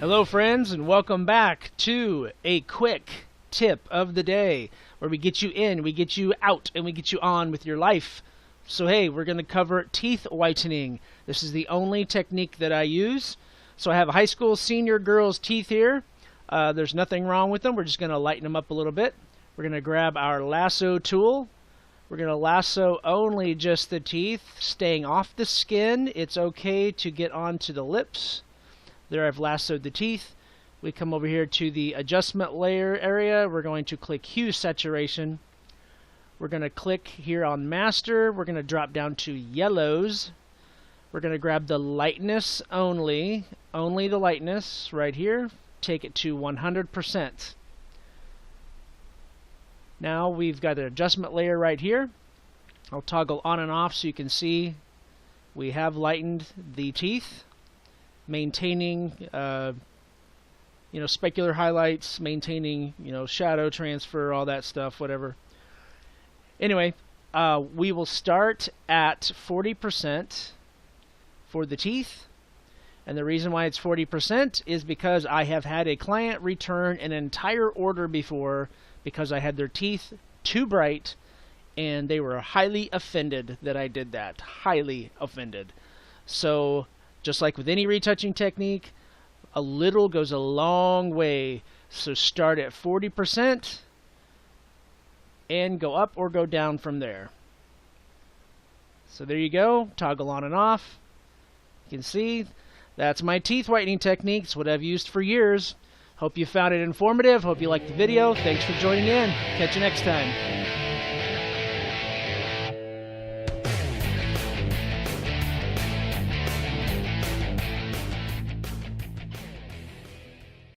Hello friends, and welcome back to a quick tip of the day where we get you in, we get you out, and we get you on with your life. So hey, we're going to cover teeth whitening. This is the only technique that I use. So I have a high school senior girl's teeth here. There's nothing wrong with them. We're just going to lighten them up a little bit. We're going to grab our lasso tool. We're going to lasso only just the teeth, staying off the skin. It's okay to get onto the lips. There I've lassoed the teeth. We come over here to the adjustment layer area. We're going to click hue saturation. We're going to click here on master. We're going to drop down to yellows. We're going to grab the lightness only the lightness right here. Take it to 100%. Now we've got an adjustment layer right here. I'll toggle on and off so you can see we have lightened the teeth, maintaining specular highlights, maintaining shadow transfer, all that stuff, whatever. Anyway, we will start at 40% for the teeth. And the reason why it's 40% is because I have had a client return an entire order before because I had their teeth too bright, and they were highly offended that I did that. Highly offended. So, just like with any retouching technique, a little goes a long way. So start at 40% and go up or go down from there. So there you go. Toggle on and off. You can see that's my teeth whitening technique. It's what I've used for years. Hope you found it informative. Hope you liked the video. Thanks for joining in. Catch you next time.